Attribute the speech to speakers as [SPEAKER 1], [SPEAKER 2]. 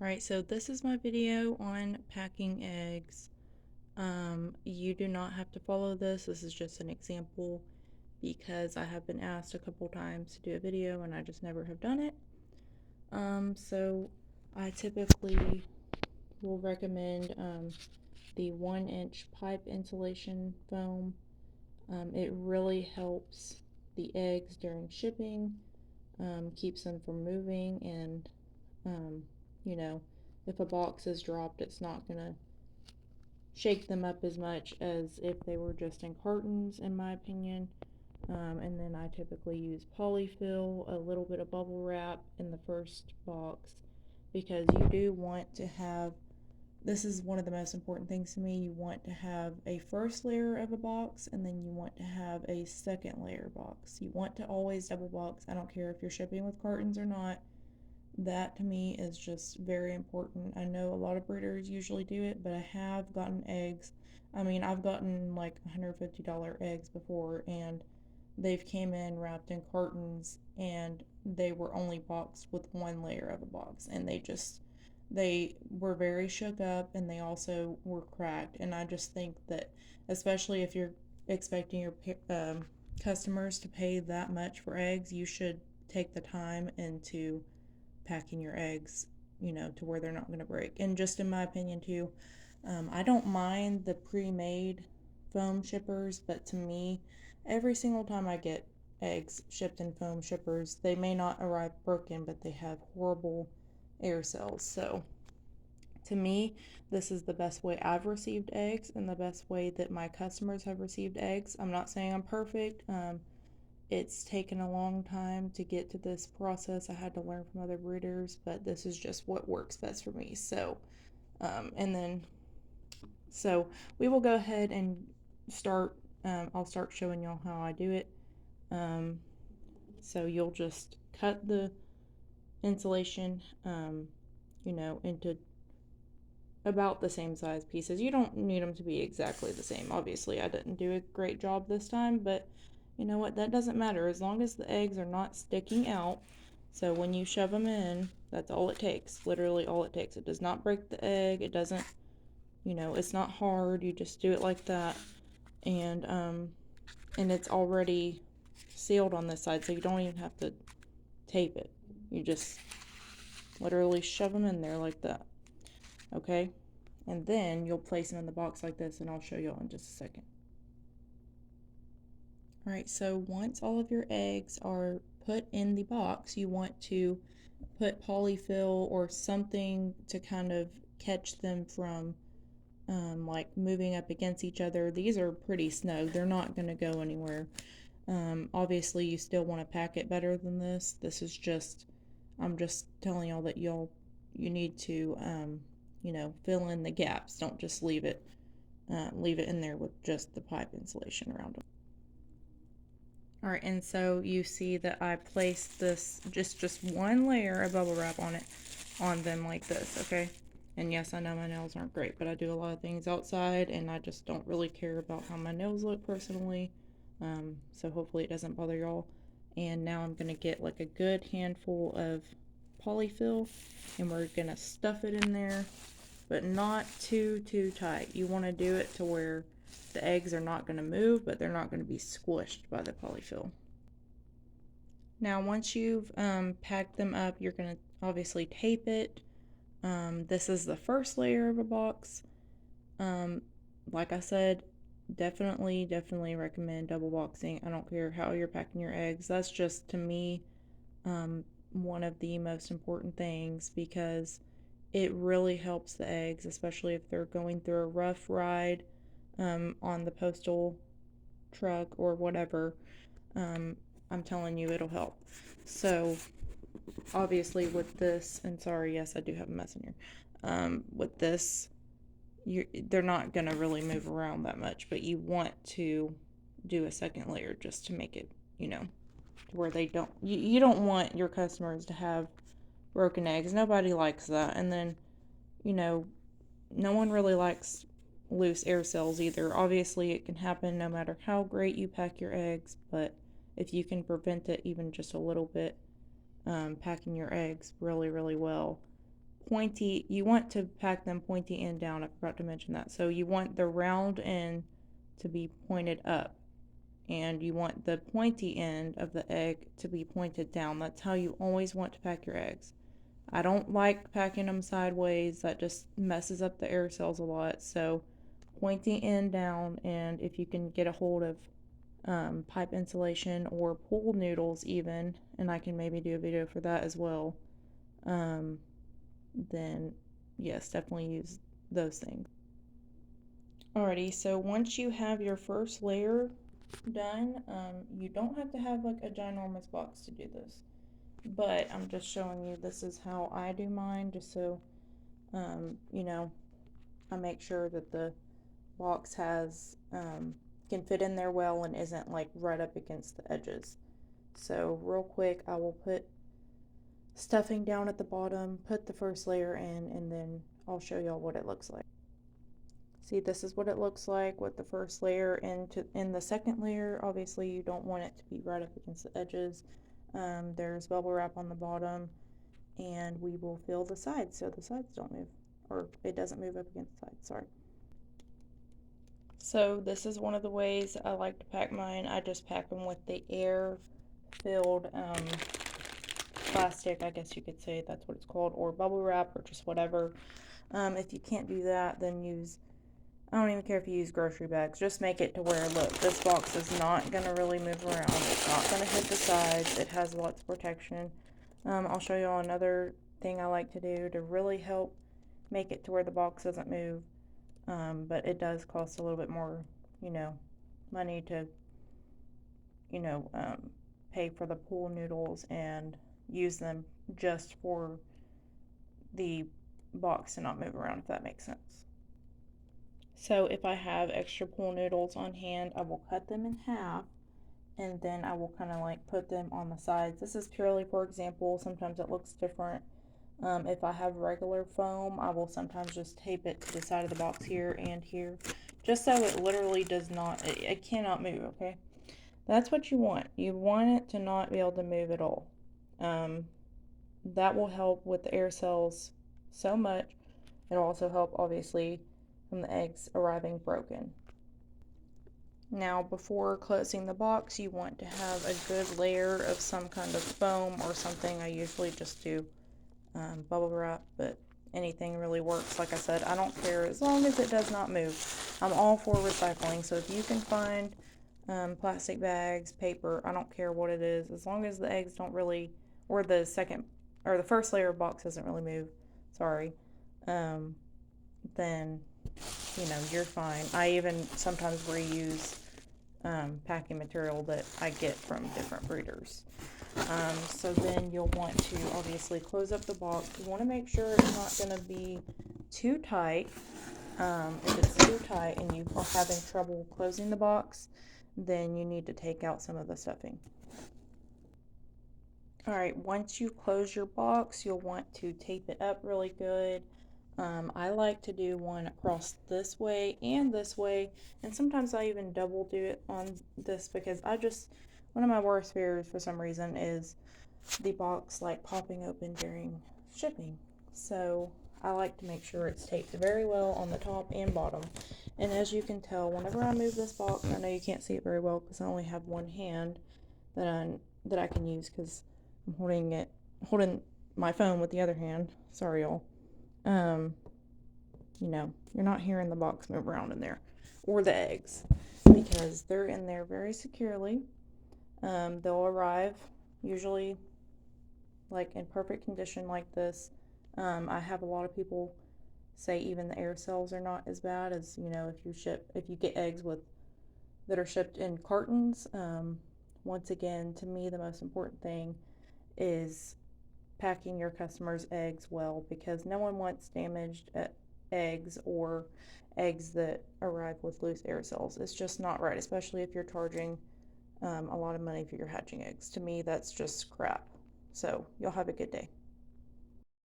[SPEAKER 1] Alright, so this is my video on packing eggs. You do not have to follow this. This is just an example because I have been asked a couple times to do a video and I just never have done it. So I typically will recommend the 1-inch pipe insulation foam. It really helps the eggs during shipping, keeps them from moving, and um, you know, if a box is dropped, it's not gonna shake them up as much as if they were just in cartons, in my opinion. And then I typically use polyfill, a little bit of bubble wrap in the first box because you do want to have, this is one of the most important things to me, you want to have a first layer of a box and then you want to have a second layer box. You want to always double box. I don't care if you're shipping with cartons or not. That to me is just very important. I know a lot of breeders usually do it, but I have gotten eggs. I mean, I've gotten like $150 eggs before, and they've came in wrapped in cartons, and they were only boxed with one layer of a box, and they were very shook up, and they also were cracked. And I just think that, especially if you're expecting your customers to pay that much for eggs, you should take the time into packing your eggs, to where they're not going to break. And just in my opinion, too, I don't mind the pre made foam shippers, but to me, every single time I get eggs shipped in foam shippers, they may not arrive broken, but they have horrible air cells. So, to me, this is the best way I've received eggs and the best way that my customers have received eggs. I'm not saying I'm perfect. It's taken a long time to get to this process. I had to learn from other breeders, but this is just what works best for me. And then, so we will go ahead and start. I'll start showing y'all how I do it. Um, so you'll just cut the insulation, into about the same size pieces. You don't need them to be exactly the same. Obviously, I didn't do a great job this time, but you know what? That doesn't matter as long as the eggs are not sticking out. So when you shove them in, that's all it takes. Literally all it takes. It does not break the egg. It doesn't, it's not hard. You just do it like that. And it's already sealed on this side, so you don't even have to tape it. You just literally shove them in there like that. Okay? And then you'll place them in the box like this, and I'll show you all in just a second. Alright, so once all of your eggs are put in the box, you want to put polyfill or something to kind of catch them from like moving up against each other. These are pretty snug, they're not going to go anywhere. Obviously, you still want to pack it better than this. I'm just telling y'all that you need to, fill in the gaps. Don't just leave it in there with just the pipe insulation around them. All right, and so you see that I placed this just one layer of bubble wrap on them like this, okay? And yes, I know my nails aren't great, but I do a lot of things outside, and I just don't really care about how my nails look personally. So hopefully it doesn't bother y'all. And now I'm gonna get like a good handful of polyfill, and we're gonna stuff it in there, but not too tight. You want to do it to where the eggs are not going to move, but they're not going to be squished by the polyfill. Now, once you've packed them up, you're going to obviously tape it. This is the first layer of a box. Like I said, definitely recommend double boxing. I don't care how you're packing your eggs. That's just, to me, one of the most important things because it really helps the eggs, especially if they're going through a rough ride on the postal truck or whatever. I'm telling you, it'll help. So, obviously, with this, and sorry, yes, I do have a mess in here. With this, they're not going to really move around that much, but you want to do a second layer just to make it, to where they don't, you don't want your customers to have broken eggs. Nobody likes that. And then, no one really likes loose air cells either. Obviously, it can happen no matter how great you pack your eggs, but if you can prevent it even just a little bit, packing your eggs really well, pointy, you want to pack them pointy end down. I forgot to mention that. So you want the round end to be pointed up, and you want the pointy end of the egg to be pointed down. That's how you always want to pack your eggs. I don't like packing them sideways. That just messes up the air cells a lot. So pointy end down, and if you can get a hold of pipe insulation or pool noodles even, and I can maybe do a video for that as well, then yes, definitely use those things. Alrighty, so once you have your first layer done, you don't have to have like a ginormous box to do this, but I'm just showing you this is how I do mine, just so you know, I make sure that the box has can fit in there well and isn't like right up against the edges. So real quick, I will put stuffing down at the bottom, put the first layer in, and then I'll show y'all what it looks like. See, this is what it looks like with the first layer. In the second layer, obviously you don't want it to be right up against the edges. There's bubble wrap on the bottom, and we will fill the sides so the sides don't move, or it doesn't move up against the sides, sorry. So this is one of the ways I like to pack mine. I just pack them with the air-filled plastic, I guess you could say that's what it's called, or bubble wrap, or just whatever. If you can't do that, then I don't even care if you use grocery bags. Just make it to where, look, this box is not going to really move around. It's not going to hit the sides. It has lots of protection. I'll show you all another thing I like to do to really help make it to where the box doesn't move. But it does cost a little bit more, money to, pay for the pool noodles and use them just for the box to not move around, if that makes sense. So if I have extra pool noodles on hand, I will cut them in half, and then I will kind of like put them on the sides. This is purely for example. Sometimes it looks different. If I have regular foam, I will sometimes just tape it to the side of the box here and here, just so it literally does not, it cannot move, okay? That's what you want. You want it to not be able to move at all. That will help with the air cells so much. It'll also help, obviously, from the eggs arriving broken. Now, before closing the box, you want to have a good layer of some kind of foam or something. I usually just do bubble wrap, but anything really works. Like I said, I don't care as long as it does not move. I'm all for recycling, so if you can find plastic bags, paper, I don't care what it is, as long as the eggs don't really, or the first layer of box doesn't really move, sorry, then you're fine. I even sometimes reuse packing material that I get from different breeders. So then you'll want to obviously close up the box. You want to make sure it's not going to be too tight. If it's too tight and you are having trouble closing the box, then you need to take out some of the stuffing. Alright, once you close your box, you'll want to tape it up really good. I like to do one across this way and this way, and sometimes I even double do it on this because one of my worst fears for some reason is the box like popping open during shipping. So I like to make sure it's taped very well on the top and bottom. And as you can tell, whenever I move this box, I know you can't see it very well because I only have one hand that I can use because I'm holding my phone with the other hand. Sorry, y'all. You're not hearing the box move around in there, or the eggs, because they're in there very securely. They'll arrive usually like in perfect condition like this. I have a lot of people say even the air cells are not as bad as, if you get eggs that are shipped in cartons. Once again, to me, the most important thing is packing your customers' eggs well, because no one wants damaged eggs or eggs that arrive with loose air cells. It's just not right, especially if you're charging a lot of money for your hatching eggs. To me, that's just crap. So, y'all have a good day.